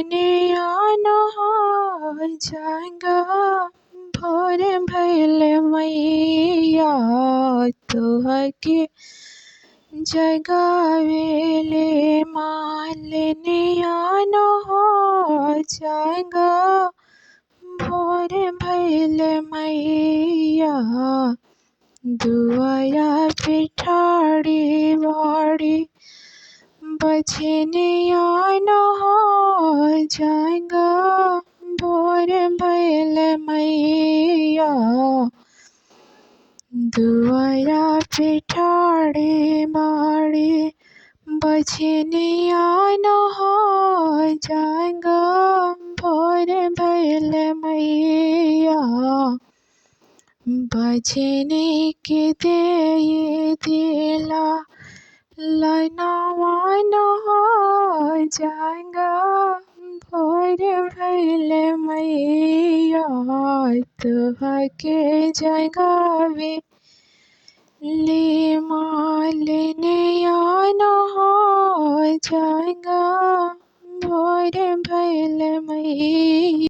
नैया जागा भोर भइल मैया तोहके जगावेले मालिनिया जागा भोर भइल मैया दुआरा पे ठाड़ी बाड़ी बजनिया जागा भोर भइल मैया दुआरा पे ठाड़ी बाड़ी बजनिया जागा भोर भइल मैया बजनी के दे दिला लनवा जागा भोर भइल मैया तोहके जगावे ले मालिनिया जागा भोर भइल मैया।